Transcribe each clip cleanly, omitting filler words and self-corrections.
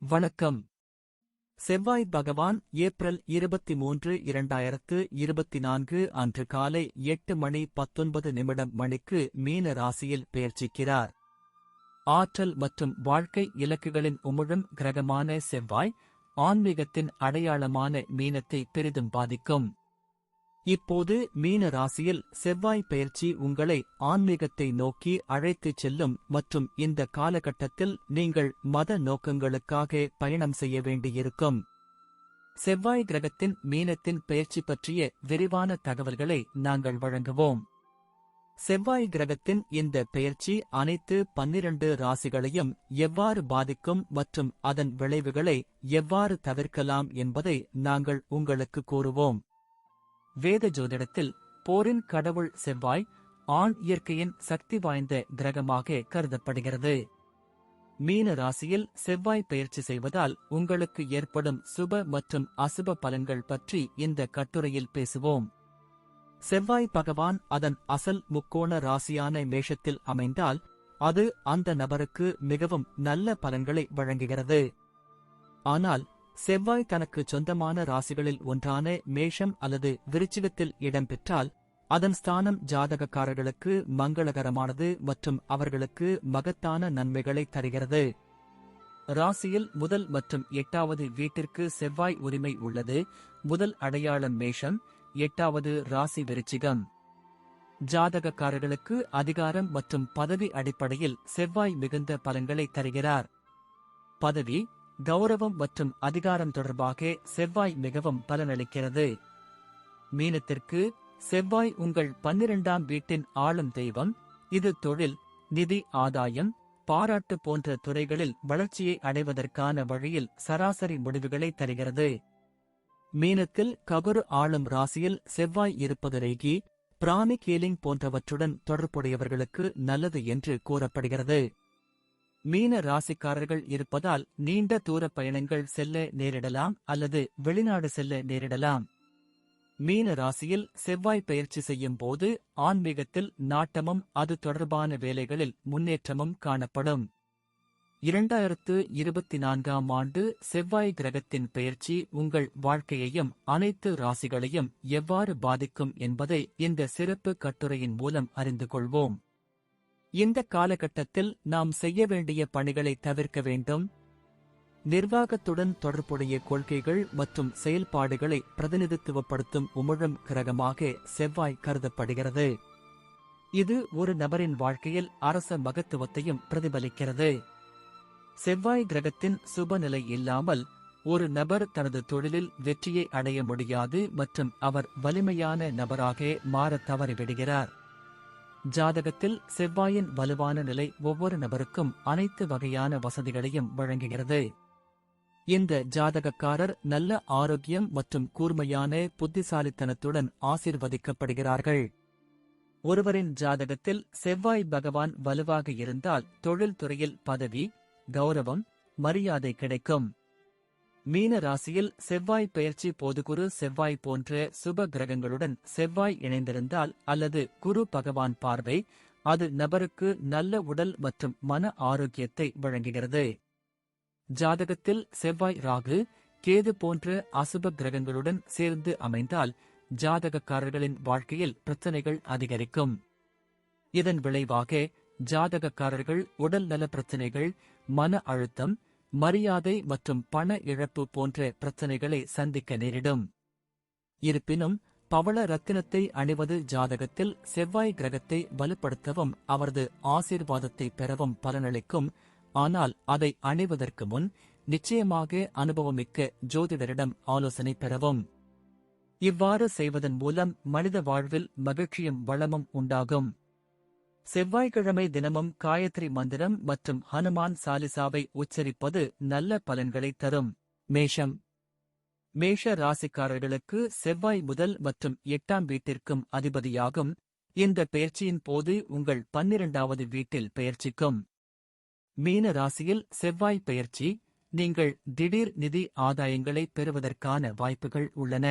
வணக்கம். செவ்வாய் பகவான் ஏப்ரல் 23, 2024 அன்று காலை 8:19 மணிக்கு மீன ராசியில் பெயர்ச்சிக்கிறார். ஆற்றல் மற்றும் வாழ்க்கை இலக்குகளின் உமிழும் கிரகமான செவ்வாய், ஆன்மீகத்தின் அடையாளமான மீனத்தை பெரிதும் பாதிக்கும். இப்போது மீன ராசியில் செவ்வாய் பெயர்ச்சி உங்களை ஆன்மீகத்தை நோக்கி அழைத்துச் செல்லும் மற்றும் இந்த காலகட்டத்தில் நீங்கள் மத நோக்கங்களுக்காக பயணம் செய்ய வேண்டியிருக்கும். செவ்வாய் கிரகத்தின் மீனத்தின் பெயர்ச்சி பற்றிய விரிவான தகவல்களை நாங்கள் வழங்குவோம். செவ்வாய் கிரகத்தின் இந்த பெயர்ச்சி அனைத்து 12 ராசிகளையும் எவ்வாறு பாதிக்கும் மற்றும் அதன் விளைவுகளை எவ்வாறு தவிர்க்கலாம் என்பதை நாங்கள் உங்களுக்கு கூறுவோம். வேத ஜோதிடத்தில் போரின் கடவுள் செவ்வாய், ஆண் இயற்கையின் சக்தி வாய்ந்த கிரகமாக கருதப்படுகிறது. மீன ராசியில் செவ்வாய் பெயர்ச்சி செய்வதால் உங்களுக்கு ஏற்படும் சுப மற்றும் அசுப பலன்கள் பற்றி இந்த கட்டுரையில் பேசுவோம். செவ்வாய் பகவான் அதன் அசல் முக்கோண ராசியான மேஷத்தில் அமைந்தால் அது அந்த நபருக்கு மிகவும் நல்ல பலன்களை வழங்குகிறது. ஆனால் செவ்வாய் தனக்கு சொந்தமான ராசிகளில் ஒன்றான மேஷம் அல்லது விருச்சிகத்தில் இடம்பெற்றால் அதன் ஸ்தானம் ஜாதகக்காரர்களுக்கு மங்களகரமானது மற்றும் அவர்களுக்கு மகத்தான நன்மைகளை தருகிறது. ராசியில் முதல் மற்றும் 8வது வீட்டிற்கு செவ்வாய் உரிமை உள்ளது. முதல் அடையாளம் மேஷம், 8வது ராசி விருச்சிகம். ஜாதகக்காரர்களுக்கு அதிகாரம் மற்றும் பதவி அடிப்படையில் செவ்வாய் மிகுந்த பலன்களை தருகிறார். பதவி, கௌரவம் மற்றும் அதிகாரம் தொடர்பாக செவ்வாய் மிகவும் பலனளிக்கிறது. மீனத்திற்கு செவ்வாய் உங்கள் 12ஆம் வீட்டின் ஆளும் தெய்வம். இது தொழில், நிதி, ஆதாயம், பாராட்டு போன்ற துறைகளில் வளர்ச்சியை அடைவதற்கான வழியில் சராசரி முடிவுகளை தருகிறது. மீனத்தில் ககுரு ஆளும் ராசியில் செவ்வாய் இருப்பது ரேகி, பிராமிக் ஹீலிங் போன்றவற்றுடன் தொடர்புடையவர்களுக்கு நல்லது என்று கூறப்படுகிறது. மீன ராசிக்காரர்கள் இருப்பதால் நீண்ட தூர பயணங்கள் செல்ல நேரிடலாம் அல்லது வெளிநாடு செல்ல நேரிடலாம். மீன ராசியில் செவ்வாய் பெயர்ச்சி செய்யும் போது ஆன்மீகத்தில் நாட்டமும் அது தொடர்பான வேலைகளில் முன்னேற்றமும் காணப்படும். 2024ஆம் ஆண்டு செவ்வாய் கிரகத்தின் பெயர்ச்சி உங்கள் வாழ்க்கையையும் அனைத்து ராசிகளையும் எவ்வாறு பாதிக்கும் என்பதை இந்த சிறப்பு கட்டுரையின் மூலம் அறிந்து கொள்வோம். இந்த காலகட்டத்தில் நாம் செய்ய வேண்டிய பணிகளை தவிர்க்க வேண்டும். நிர்வாகத்துடன் தொடர்புடைய கொள்கைகள் மற்றும் செயல்பாடுகளை பிரதிநிதித்துவப்படுத்தும் உமிழும் கிரகமாக செவ்வாய் கருதப்படுகிறது. இது ஒரு நபரின் வாழ்க்கையில் அரச மகத்துவத்தையும் பிரதிபலிக்கிறது. செவ்வாய் கிரகத்தின் சுபநிலை இல்லாமல் ஒரு நபர் தனது தொழிலில் வெற்றியை அடைய முடியாது மற்றும் அவர் வலிமையான நபராக மாற தவறிவிடுகிறார். ஜாதகத்தில் செவ்வாயின் வலுவான நிலை ஒவ்வொரு நபருக்கும் அனைத்து வகையான வசதிகளையும் வழங்குகிறது. இந்த ஜாதகக்காரர் நல்ல ஆரோக்கியம் மற்றும் கூர்மையான புத்திசாலித்தனத்துடன் ஆசீர்வதிக்கப்படுகிறார்கள். ஒருவரின் ஜாதகத்தில் செவ்வாய் பகவான் வலுவாக இருந்தால் தொழில் துறையில் பதவி, கௌரவம், மரியாதை கிடைக்கும். மீன ராசியில் செவ்வாய் பெயர்ச்சி போது குரு செவ்வாய் போன்ற சுப கிரகங்களுடன் செவ்வாய் இணைந்திருந்தால் அல்லது குரு பகவான் பார்வை, அது நபருக்கு நல்ல உடல் மற்றும் மன ஆரோக்கியத்தை வழங்குகிறது. ஜாதகத்தில் செவ்வாய் ராகு, கேது போன்ற அசுப கிரகங்களுடன் சேர்ந்து அமைந்தால் ஜாதகக்காரர்களின் வாழ்க்கையில் பிரச்சனைகள் அதிகரிக்கும். இதன் விளைவாக ஜாதகக்காரர்கள் உடல் நல பிரச்சனைகள், மன அழுத்தம், மரியாதை மற்றும் பண இழப்பு போன்ற பிரச்சனைகளை சந்திக்க நேரிடும். இருப்பினும் பவள ரத்தினத்தை அணிவது ஜாதகத்தில் செவ்வாய் கிரகத்தை வலுப்படுத்தவும் அவரது ஆசீர்வாதத்தை பெறவும் பலனளிக்கும். ஆனால் அதை அணிவதற்கு முன் நிச்சயமாக அனுபவமிக்க ஜோதிடரிடம் ஆலோசனை பெறவும். இவ்வாறு செய்வதன் மூலம் மனித வாழ்வில் மகிழ்ச்சியும் வளமும் உண்டாகும். செவ்வாய்க்கிழமை தினமும் காயத்ரி மந்திரம் மற்றும் ஹனுமான் சாலிசாவை உச்சரிப்பது நல்ல பலன்களை தரும். மேஷம். மேஷ ராசிக்காரர்களுக்கு செவ்வாய் முதல் மற்றும் 8ஆம் வீட்டிற்கும் அதிபதியாகும். இந்த பெயர்ச்சியின் போது உங்கள் 12வது வீட்டில் பெயர்ச்சிக்கும். மீன ராசியில் செவ்வாய் பெயர்ச்சி, நீங்கள் திடீர் நிதி ஆதாயங்களை பெறுவதற்கான வாய்ப்புகள் உள்ளன.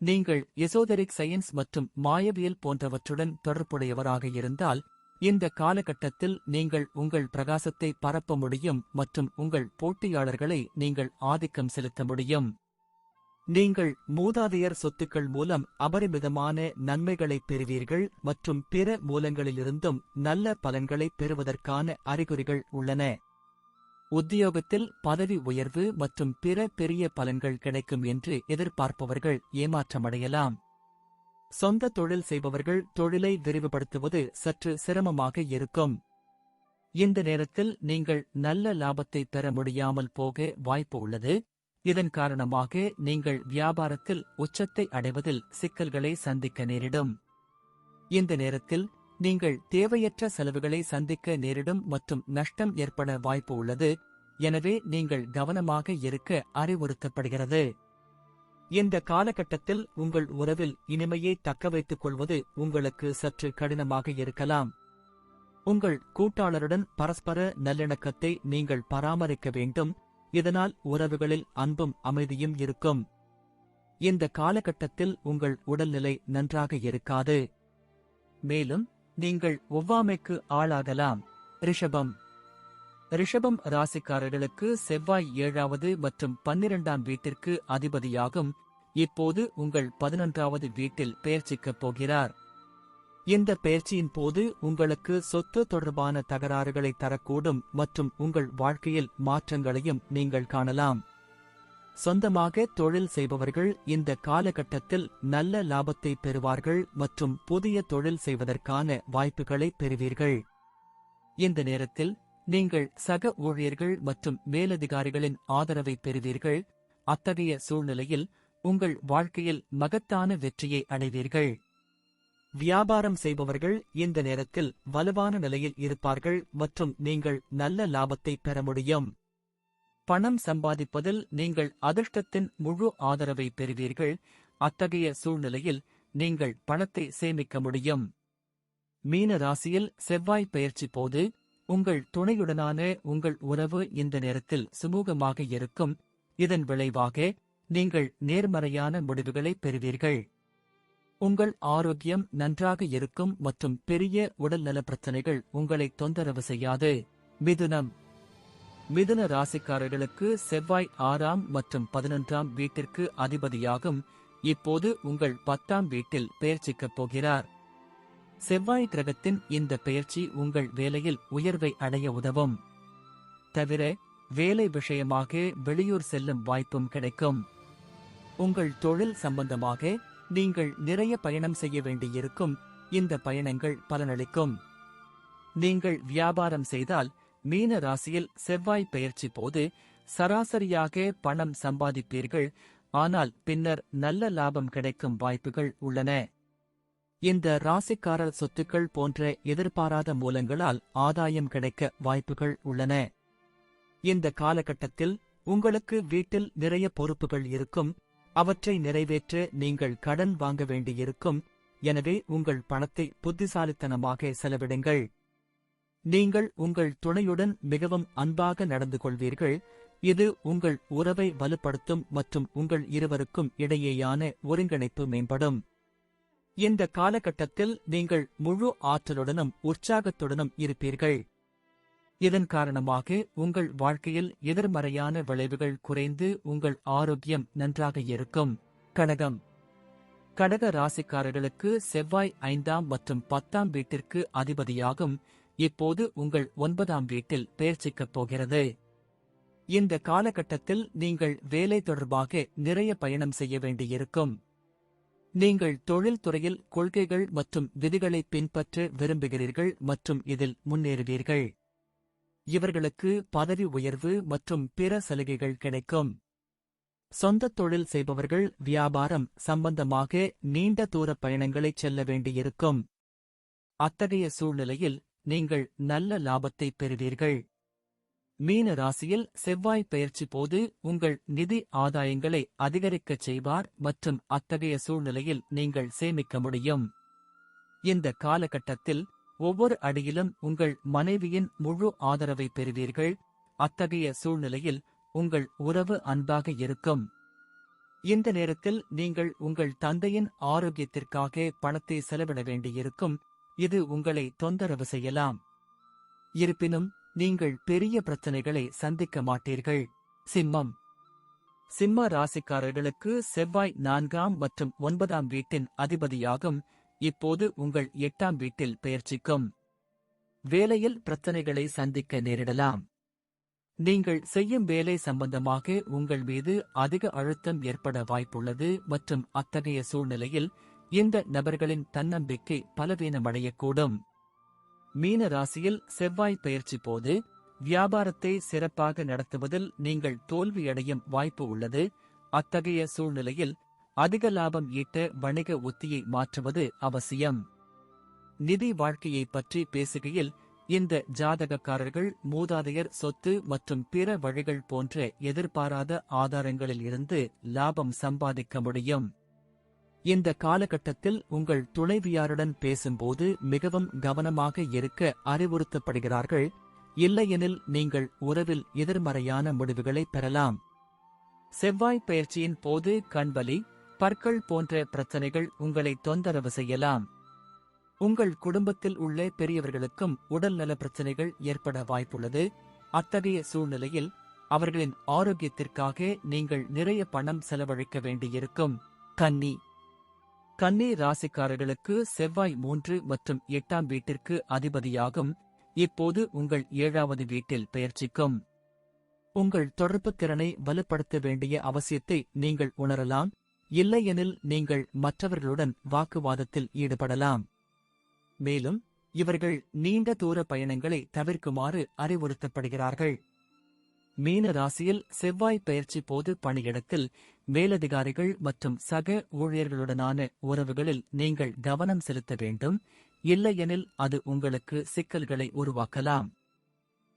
நீங்கள் எசோதெரிக் சயின்ஸ் மற்றும் மாயவியல் போன்றவற்றுடன் தொடர்புடையவராக இருந்தால் இந்த காலகட்டத்தில் நீங்கள் உங்கள் பிரகாசத்தை பரப்ப முடியும் மற்றும் உங்கள் போட்டியாளர்களை நீங்கள் ஆதிக்கம் செலுத்த முடியும். நீங்கள் மூதாதையர் சொத்துக்கள் மூலம் அபரிமிதமான நன்மைகளைப் பெறுவீர்கள் மற்றும் பிற மூலங்களிலிருந்தும் நல்ல பலன்களைப் பெறுவதற்கான அறிகுறிகள் உள்ளன. உத்தியோகத்தில் பதவி உயர்வு மற்றும் பிற பெரிய பலன்கள் கிடைக்கும் என்று எதிர்பார்ப்பவர்கள் ஏமாற்றமடையலாம். சொந்த தொழில் செய்பவர்கள் தொழிலை விரிவுபடுத்துவது சற்று சிரமமாக இருக்கும். இந்த நேரத்தில் நீங்கள் நல்ல லாபத்தை பெற முடியாமல் போக வாய்ப்பு உள்ளது. இதன் காரணமாக நீங்கள் வியாபாரத்தில் உச்சத்தை அடைவதில் சிக்கல்களை சந்திக்க நேரிடும். இந்த நேரத்தில் நீங்கள் தேவையற்ற செலவுகளை சந்திக்க நேரிடும் மற்றும் நஷ்டம் ஏற்பட வாய்ப்பு உள்ளது. எனவே நீங்கள் கவனமாக இருக்க அறிவுறுத்தப்படுகிறது. இந்த காலகட்டத்தில் உங்கள் உறவில் இனிமையை தக்கவைத்துக் கொள்வது உங்களுக்கு சற்று கடினமாக இருக்கலாம். உங்கள் கூட்டாளருடன் பரஸ்பர நல்லிணக்கத்தை நீங்கள் பராமரிக்க வேண்டும். இதனால் உறவுகளில் அன்பும் அமைதியும் இருக்கும். இந்த காலகட்டத்தில் உங்கள் உடல்நிலை நன்றாக இருக்காது. மேலும் நீங்கள் ஒவ்வாமைக்கு ஆளாகலாம். ரிஷபம் ராசிக்காரர்களுக்கு செவ்வாய் 7வது மற்றும் 12ஆம் வீட்டிற்கு அதிபதியாகும். இப்போது உங்கள் 11வது வீட்டில் பெயர்ச்சிக்கப் போகிறார். இந்த பெயர்ச்சியின் போது உங்களுக்கு சொத்து தொடர்பான தகராறுகளை தரக்கூடும் மற்றும் உங்கள் வாழ்க்கையில் மாற்றங்களையும் நீங்கள் காணலாம். சொந்தமாக தொழில் செய்பவர்கள் இந்த காலகட்டத்தில் நல்ல லாபத்தை பெறுவார்கள் மற்றும் புதிய தொழில் செய்வதற்கான வாய்ப்புகளை பெறுவீர்கள். இந்த நேரத்தில் நீங்கள் சக ஊழியர்கள் மற்றும் மேலதிகாரிகளின் ஆதரவை பெறுவீர்கள். அத்தகைய சூழ்நிலையில் உங்கள் வாழ்க்கையில் மகத்தான வெற்றியை அடைவீர்கள். வியாபாரம் செய்பவர்கள் இந்த நேரத்தில் வலுவான நிலையில் இருப்பார்கள் மற்றும் நீங்கள் நல்ல லாபத்தை பெற முடியும். பணம் சம்பாதிப்பதில் நீங்கள் அதிர்ஷ்டத்தின் முழு ஆதரவை பெறுவீர்கள். அத்தகைய சூழ்நிலையில் நீங்கள் பணத்தை சேமிக்க முடியும். மீன ராசியில் செவ்வாய் பெயர்ச்சி போது உங்கள் துணையுடனான உங்கள் உறவு இந்த நேரத்தில் சுமூகமாக இருக்கும். இதன் விளைவாக நீங்கள் நேர்மறையான முடிவுகளை பெறுவீர்கள். உங்கள் ஆரோக்கியம் நன்றாக இருக்கும் மற்றும் பெரிய உடல்நல பிரச்சனைகள் உங்களை தொந்தரவு செய்யாது. மிதுன ராசிக்காரர்களுக்கு செவ்வாய் 6ஆம் மற்றும் 11ஆம் வீட்டிற்கு அதிபதியாகும். இப்போது உங்கள் 10ஆம் வீட்டில் பெயர்ச்சிக்கப் போகிறார். செவ்வாய் கிரகத்தின் இந்த பெயர்ச்சி உங்கள் வேலையில் உயர்வை அடைய உதவும். தவிர வேலை விஷயமாக வெளியூர் செல்லும் வாய்ப்பும் கிடைக்கும். உங்கள் தொழில் சம்பந்தமாக நீங்கள் நிறைய பயணம் செய்ய வேண்டியிருக்கும். இந்த பயணங்கள் பலனளிக்கும். நீங்கள் வியாபாரம் செய்தால் மீன ராசியில் செவ்வாய் பெயர்ச்சி போது சராசரியாக பணம் சம்பாதிப்பீர்கள். ஆனால் பின்னர் நல்ல லாபம் கிடைக்கும் வாய்ப்புகள் உள்ளன. இந்த ராசிக்காரர் சொத்துக்கள் போன்ற எதிர்பாராத மூலங்களால் ஆதாயம் கிடைக்க வாய்ப்புகள் உள்ளன. இந்த காலகட்டத்தில் உங்களுக்கு வீட்டில் நிறைய பொறுப்புகள் இருக்கும். அவற்றை நிறைவேற்ற நீங்கள் கடன் வாங்க வேண்டியிருக்கும். எனவே உங்கள் பணத்தை புத்திசாலித்தனமாக செலவிடுங்கள். நீங்கள் உங்கள் துணையுடன் மிகவும் அன்பாக நடந்து கொள்வீர்கள். இது உங்கள் உறவை வலுப்படுத்தும் மற்றும் உங்கள் இருவருக்கும் இடையேயான ஒருங்கிணைப்பு மேம்படும். இந்த காலகட்டத்தில் நீங்கள் முழு ஆற்றலுடனும் உற்சாகத்துடனும் இருப்பீர்கள். இதன் காரணமாக உங்கள் வாழ்க்கையில் எதிர்மறையான விளைவுகள் குறைந்து உங்கள் ஆரோக்கியம் நன்றாக இருக்கும். கடக ராசிக்காரர்களுக்கு செவ்வாய் 5ஆம் மற்றும் 10ஆம் வீட்டிற்கு அதிபதியாகும். இப்போது உங்கள் 9ஆம் வீட்டில் பெயர்ச்சிக்கப் போகிறது. இந்த காலகட்டத்தில் நீங்கள் வேலை தொடர்பாக நிறைய பயணம் செய்ய வேண்டியிருக்கும். நீங்கள் தொழில்துறையில் கொள்கைகள் மற்றும் விதிகளை பின்பற்ற விரும்புகிறீர்கள் மற்றும் இதில் முன்னேறுவீர்கள். இவர்களுக்கு பதவி உயர்வு மற்றும் பிற சலுகைகள் கிடைக்கும். சொந்த தொழில் செய்பவர்கள் வியாபாரம் சம்பந்தமாக நீண்ட தூர பயணங்களைச் செல்ல வேண்டியிருக்கும். அத்தகைய சூழ்நிலையில் நீங்கள் நல்ல லாபத்தை பெறுவீர்கள். மீன ராசியில் செவ்வாய் பெயர்ச்சி போது உங்கள் நிதி ஆதாயங்களை அதிகரிக்கச் செய்வார் மற்றும் அத்தகைய சூழ்நிலையில் நீங்கள் சேமிக்க முடியும். இந்த காலகட்டத்தில் ஒவ்வொரு அடியிலும் உங்கள் மனைவியின் முழு ஆதரவை பெறுவீர்கள். அத்தகைய சூழ்நிலையில் உங்கள் உறவு அன்பாக இருக்கும். இந்த நேரத்தில் நீங்கள் உங்கள் தந்தையின் ஆரோக்கியத்திற்காக பணத்தை செலவிட வேண்டியிருக்கும். இது உங்களை தொந்தரவு செய்யலாம். இருப்பினும் நீங்கள் பெரிய பிரச்சனைகளை சந்திக்க மாட்டீர்கள். சிம்மம். சிம்ம ராசிக்காரர்களுக்கு செவ்வாய் 4ஆம் மற்றும் 9ஆம் வீட்டின் அதிபதியாகும். இப்போது உங்கள் 8ஆம் வீட்டில் பெயர்ச்சிக்கும். வேலையில் பிரச்சனைகளை சந்திக்க நேரிடலாம். நீங்கள் செய்யும் வேலை சம்பந்தமாக உங்கள் மீது அதிக அழுத்தம் ஏற்பட வாய்ப்புள்ளது மற்றும் அத்தகைய சூழ்நிலையில் இந்த நபர்களின் தன்னம்பிக்கை பலவீனமடையக்கூடும். மீன ராசியில் செவ்வாய் பெயர்ச்சி போது வியாபாரத்தை சிறப்பாக நடத்துவதில் நீங்கள் தோல்வியடையும் வாய்ப்பு உள்ளது. அத்தகைய சூழ்நிலையில் அதிக லாபம் ஈட்ட வணிக உத்தியை மாற்றுவது அவசியம். நிதி வாழ்க்கையை பற்றி பேசுகையில் இந்த ஜாதகக்காரர்கள் மூதாதையர் சொத்து மற்றும் பிற வழிகள் போன்ற எதிர்பாராத ஆதாரங்களில் இருந்து லாபம் சம்பாதிக்க முடியும். இந்த காலகட்டத்தில் உங்கள் துணைவியாருடன் பேசும்போது மிகவும் கவனமாக இருக்க அறிவுறுத்தப்படுகிறார்கள். இல்லையெனில் நீங்கள் உறவில் எதிர்மறையான முடிவுகளை பெறலாம். செவ்வாய் பெயர்ச்சியின் போது கண்வலி, பற்கள் போன்ற பிரச்சனைகள் உங்களை தொந்தரவு செய்யலாம். உங்கள் குடும்பத்தில் உள்ள பெரியவர்களுக்கும் உடல்நல பிரச்சனைகள் ஏற்பட வாய்ப்புள்ளது. அத்தகைய சூழ்நிலையில் அவர்களின் ஆரோக்கியத்திற்காக நீங்கள் நிறைய பணம் செலவழிக்க வேண்டியிருக்கும். கன்னி. கன்னி ராசிக்காரர்களுக்கு செவ்வாய் 3 மற்றும் 8ஆம் வீட்டிற்கு அதிபதியாகும். இப்போது உங்கள் 7வது வீட்டில் பெயர்ச்சிக்கும். உங்கள் தொடர்பு திறனை வலுப்படுத்த வேண்டிய அவசியத்தை நீங்கள் உணரலாம். இல்லையெனில் நீங்கள் மற்றவர்களுடன் வாக்குவாதத்தில் ஈடுபடலாம். மேலும் இவர்கள் நீண்ட தூர பயணங்களை தவிர்க்குமாறு அறிவுறுத்தப்படுகிறார்கள். மீன ராசியில் செவ்வாய் பெயர்ச்சி போது பணியிடத்தில் மேலதிகாரிகள் மற்றும் சக ஊழியர்களுடனான உறவுகளில் நீங்கள் கவனம் செலுத்த வேண்டும். இல்லையெனில் அது உங்களுக்கு சிக்கல்களை உருவாக்கலாம்.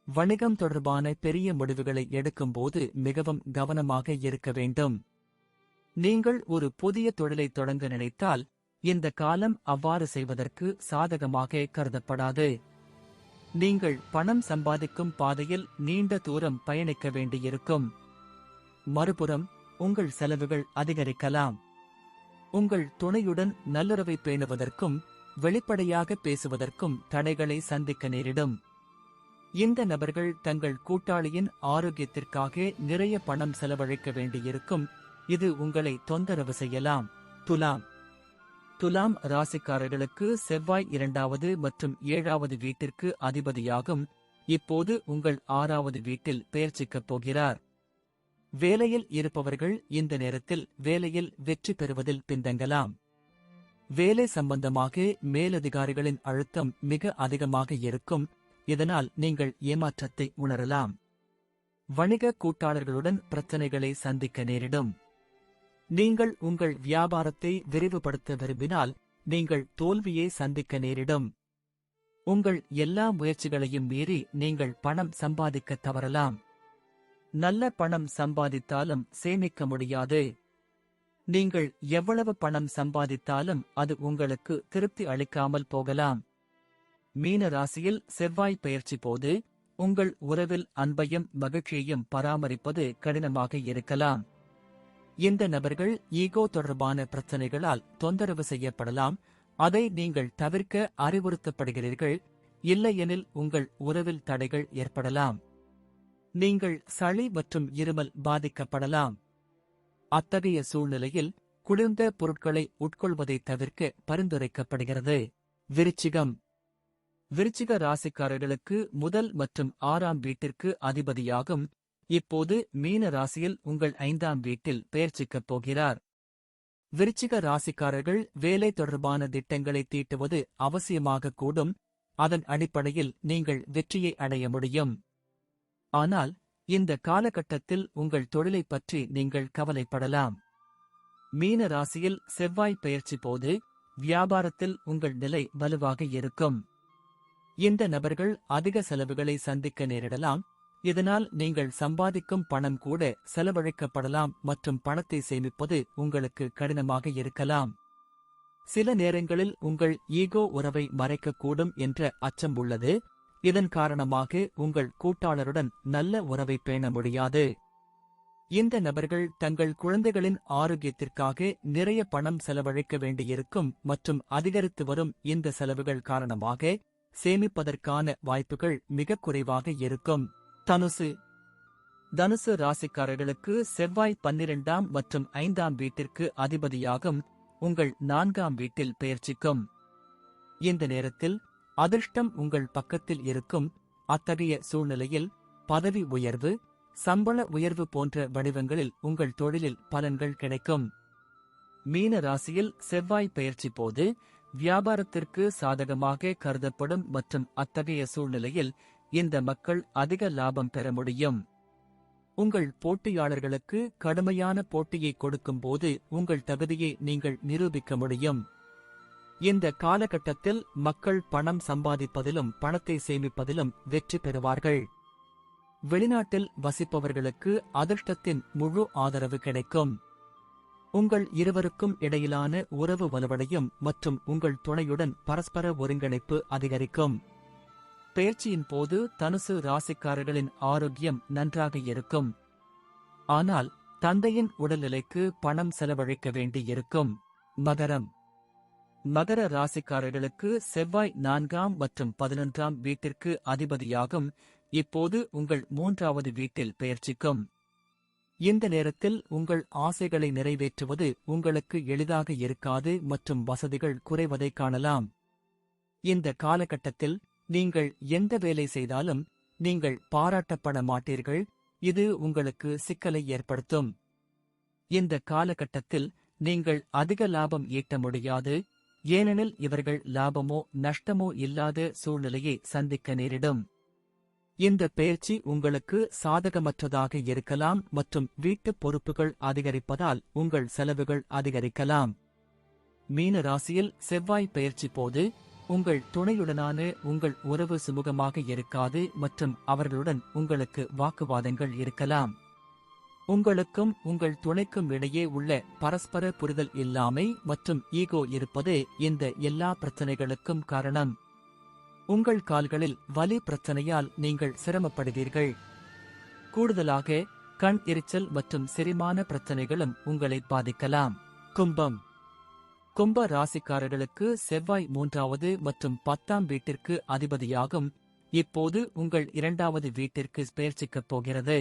வணிகம் தொடர்பான பெரிய முடிவுகளை எடுக்கும்போது மிகவும் கவனமாக இருக்க வேண்டும். நீங்கள் ஒரு புதிய தொழிலை தொடங்க நினைத்தால் இந்த காலம் அவ்வாறு செய்வதற்கு சாதகமாக கருதப்படாது. நீங்கள் பணம் சம்பாதிக்கும் பாதையில் நீண்ட தூரம் பயணிக்க வேண்டியிருக்கும். மறுபுறம் உங்கள் செலவுகள் அதிகரிக்கலாம். உங்கள் துணையுடன் நல்லுறவை பேணுவதற்கும் வெளிப்படையாக பேசுவதற்கும் தடைகளை சந்திக்க நேரிடும். இந்த நபர்கள் தங்கள் கூட்டாளியின் ஆரோக்கியத்திற்காக நிறைய பணம் செலவழிக்க வேண்டியிருக்கும். இது உங்களை தொந்தரவு செய்யலாம். துலாம். துலாம் ராசிக்காரர்களுக்கு செவ்வாய் 2வது மற்றும் 7வது வீட்டிற்கு அதிபதியாகும். இப்போது உங்கள் 6வது வீட்டில் பெயர்ச்சிக்கப் போகிறார். வேலையில் இருப்பவர்கள் இந்த நேரத்தில் வேலையில் வெற்றி பெறுவதில் பின்தங்கலாம். வேலை சம்பந்தமாக மேலதிகாரிகளின் அழுத்தம் மிக அதிகமாக இருக்கும். இதனால் நீங்கள் ஏமாற்றத்தை உணரலாம். வணிக கூட்டாளர்களுடன் பிரச்சனைகளை சந்திக்க நேரிடும். நீங்கள் உங்கள் வியாபாரத்தை விரிவுபடுத்த விரும்பினால் நீங்கள் தோல்வியை சந்திக்க நேரிடும். உங்கள் எல்லா முயற்சிகளையும் மீறி நீங்கள் பணம் சம்பாதிக்க தவறலாம். நல்ல பணம் சம்பாதித்தாலும் சேமிக்க முடியாது. நீங்கள் எவ்வளவு பணம் சம்பாதித்தாலும் அது உங்களுக்கு திருப்தி அளிக்காமல் போகலாம். மீன ராசியில் செவ்வாய் பெயர்ச்சி போது உங்கள் உறவில் அன்பையும் மகிழ்ச்சியையும் பராமரிப்பது கடினமாக இருக்கலாம். இந்த நபர்கள் ஈகோ தொடர்பான பிரச்சனைகளால் தொந்தரவு செய்யப்படலாம். அதை நீங்கள் தவிர்க்க அறிவுறுத்தப்படுகிறீர்கள். இல்லையெனில் உங்கள் உறவில் தடைகள் ஏற்படலாம். நீங்கள் சளி மற்றும் இருமல் பாதிக்கப்படலாம். அத்தகைய சூழ்நிலையில் குளிர்ந்த பொருட்களை உட்கொள்வதை தவிர்க்க பரிந்துரைக்கப்படுகிறது. விருச்சிகம். விருச்சிக ராசிக்காரர்களுக்கு முதல் மற்றும் 6ஆம் வீட்டிற்கு அதிபதியாகும். இப்போது மீன ராசியில் உங்கள் 5ஆம் வீட்டில் பெயர்ச்சிக்கப் போகிறார். விருச்சிக ராசிக்காரர்கள் வேலை தொடர்பான திட்டங்களை தீட்டுவது அவசியமாக கூடும். அதன் அடிப்படையில் நீங்கள் வெற்றியை அடைய முடியும். ஆனால் இந்த காலகட்டத்தில் உங்கள் தொழிலைப் பற்றி நீங்கள் கவலைப்படலாம். மீன ராசியில் செவ்வாய் பெயர்ச்சி போது வியாபாரத்தில் உங்கள் நிலை வலுவாக இருக்கும். இந்த நபர்கள் அதிக செலவுகளை சந்திக்க நேரிடலாம். இதனால் நீங்கள் சம்பாதிக்கும் பணம் கூட செலவழிக்கப்படலாம் மற்றும் பணத்தை சேமிப்பது உங்களுக்கு கடினமாக இருக்கலாம். சில நேரங்களில் உங்கள் ஈகோ உறவை மறைக்கக்கூடும் என்ற அச்சம் உள்ளது. இதன் காரணமாக உங்கள் கூட்டாளருடன் நல்ல உறவை பேண முடியாது. இந்த நபர்கள் தங்கள் குழந்தைகளின் ஆரோக்கியத்திற்காக நிறைய பணம் செலவழிக்க வேண்டியிருக்கும் மற்றும் அதிகரித்து வரும் இந்த செலவுகள் காரணமாக சேமிப்பதற்கான வாய்ப்புகள் மிக குறைவாக இருக்கும். தனுசு ராசிக்காரர்களுக்கு செவ்வாய் 12ஆம் மற்றும் 5ஆம் வீட்டிற்கு அதிபதியாகும் உங்கள் 4ஆம் வீட்டில் பெயர்ச்சிக்கும். இந்த நேரத்தில் அதிர்ஷ்டம் உங்கள் பக்கத்தில் இருக்கும். அத்தகைய சூழ்நிலையில் பதவி உயர்வு, சம்பள உயர்வு போன்ற வடிவங்களில் உங்கள் தொழிலில் பலன்கள் கிடைக்கும். மீன ராசியில் செவ்வாய் பெயர்ச்சி போது வியாபாரத்திற்கு சாதகமாக கருதப்படும் மற்றும் அத்தகைய சூழ்நிலையில் இந்த மக்கள் அதிக லாபம் பெற முடியும். உங்கள் போட்டியாளர்களுக்கு கடுமையான போட்டியை கொடுக்கும்போது உங்கள் தகுதியை நீங்கள் நிரூபிக்க முடியும். இந்த காலகட்டத்தில் மக்கள் பணம் சம்பாதிப்பதிலும் பணத்தை சேமிப்பதிலும் வெற்றி பெறுவார்கள். வெளிநாட்டில் வசிப்பவர்களுக்கு அதிர்ஷ்டத்தின் முழு ஆதரவு கிடைக்கும். உங்கள் இருவருக்கும் இடையிலான உறவு வலுவடையும் மற்றும் உங்கள் துணையுடன் பரஸ்பர ஒருங்கிணைப்பு அதிகரிக்கும். பெயர்ச்சியின் போது தனுசு ராசிக்காரர்களின் ஆரோக்கியம் நன்றாக இருக்கும். ஆனால் தந்தையின் உடல்நிலைக்கு பணம் செலவழிக்க வேண்டியிருக்கும். மகர ராசிக்காரர்களுக்கு செவ்வாய் 4ஆம் மற்றும் 11ஆம் வீட்டிற்கு அதிபதியாகும். இப்போது உங்கள் 3ஆவது வீட்டில் பெயர்ச்சிக்கும். இந்த நேரத்தில் உங்கள் ஆசைகளை நிறைவேற்றுவது உங்களுக்கு எளிதாக இருக்காது மற்றும் வசதிகள் குறைவதை காணலாம். இந்த காலகட்டத்தில் நீங்கள் எந்த வேலை செய்தாலும் நீங்கள் பாராட்டப்பட மாட்டீர்கள். இது உங்களுக்கு சிக்கலை ஏற்படுத்தும். இந்த காலகட்டத்தில் நீங்கள் அதிக லாபம் ஈட்ட முடியாது, ஏனெனில் இவர்கள் லாபமோ நஷ்டமோ இல்லாத சூழ்நிலையை சந்திக்க நேரிடும். இந்த பெயர்ச்சி உங்களுக்கு சாதகமற்றதாக இருக்கலாம் மற்றும் வீட்டுப் பொறுப்புகள் அதிகரிப்பதால் உங்கள் செலவுகள் அதிகரிக்கலாம். மீன ராசியில் செவ்வாய் பெயர்ச்சி போது உங்கள் துணையுடனான உங்கள் உறவு சுமூகமாக இருக்காது மற்றும் அவர்களுடன் உங்களுக்கு வாக்குவாதங்கள் இருக்கலாம். உங்களுக்கும் உங்கள் துணைக்கும் இடையே உள்ள பரஸ்பர புரிதல் இல்லாமை மற்றும் ஈகோ இருப்பதே இந்த எல்லா பிரச்சனைகளுக்கும் காரணம். உங்கள் கால்களில் வலி பிரச்சனையால் நீங்கள் சிரமப்படுவீர்கள். கூடுதலாக கண் எரிச்சல் மற்றும் செரிமான பிரச்சனைகளும் உங்களை பாதிக்கலாம். கும்ப ராசிக்காரர்களுக்கு செவ்வாய் 3ஆவது மற்றும் 10ஆம் வீட்டிற்கு அதிபதியாகும். இப்போது உங்கள் 2ஆவது வீட்டிற்கு பெயர்ச்சிக்கப் போகிறது.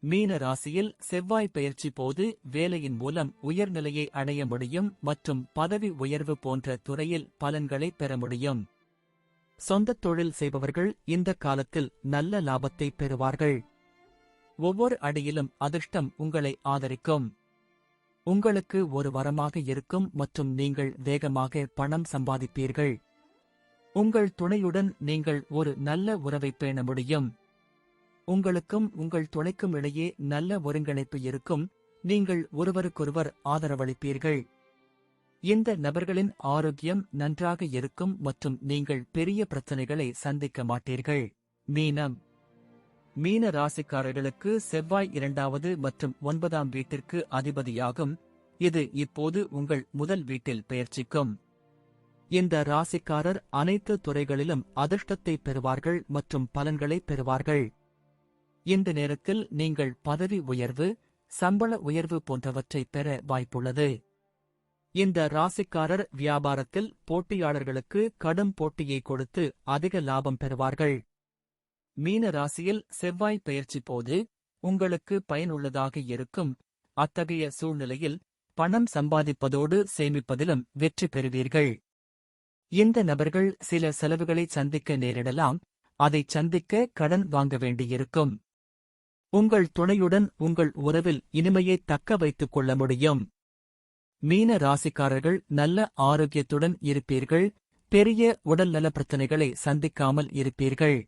மீன ராசியில் செவ்வாய் பெயர்ச்சி போது வேலையின் மூலம் உயர்நிலையை அடைய முடியும் மற்றும் பதவி உயர்வு போன்ற துறையில் பலன்களை பெற முடியும். சொந்தத் தொழில் செய்பவர்கள் இந்த காலத்தில் நல்ல லாபத்தை பெறுவார்கள். ஒவ்வொரு அடியிலும் அதிர்ஷ்டம் உங்களை ஆதரிக்கும். உங்களுக்கு ஒரு வரமாக இருக்கும் மற்றும் நீங்கள் வேகமாக பணம் சம்பாதிப்பீர்கள். உங்கள் துணையுடன் நீங்கள் ஒரு நல்ல உறவை பேண முடியும். உங்களுக்கும் உங்கள் துணைக்கும் இடையே நல்ல ஒருங்கிணைப்பு இருக்கும். நீங்கள் ஒருவருக்கொருவர் ஆதரவளிப்பீர்கள். இந்த நபர்களின் ஆரோக்கியம் நன்றாக இருக்கும் மற்றும் நீங்கள் பெரிய பிரச்சனைகளை சந்திக்க மாட்டீர்கள். மீன ராசிக்காரர்களுக்கு செவ்வாய் 2ஆவது மற்றும் 9ஆம் வீட்டிற்கு அதிபதியாகும். இது இப்போது உங்கள் முதல் வீட்டில் பெயர்ச்சிக்கும். இந்த ராசிக்காரர் அனைத்து துறைகளிலும் அதிர்ஷ்டத்தை பெறுவார்கள் மற்றும் பலன்களை பெறுவார்கள். இந்த நேரத்தில் நீங்கள் பதவி உயர்வு, சம்பள உயர்வு போன்றவற்றை பெற வாய்ப்புள்ளது. இந்த ராசிக்காரர் வியாபாரத்தில் போட்டியாளர்களுக்கு கடும் போட்டியை கொடுத்து அதிக லாபம் பெறுவார்கள். மீன ராசியில் செவ்வாய் பெயர்ச்சி போது உங்களுக்கு பயனுள்ளதாக இருக்கும். அத்தகைய சூழ்நிலையில் பணம் சம்பாதிப்பதோடு சேமிப்பதிலும் வெற்றி பெறுவீர்கள். இந்த நபர்கள் சில செலவுகளை சந்திக்க நேரிடலாம். அதை சந்திக்க கடன் வாங்க வேண்டியிருக்கும். உங்கள் துணையுடன் உங்கள் உறவில் இனிமையை தக்க வைத்துக் கொள்ள முடியும். மீன ராசிக்காரர்கள் நல்ல ஆரோக்கியத்துடன் இருப்பீர்கள். பெரிய உடல்நல பிரச்சனைகளை சந்திக்காமல் இருப்பீர்கள்.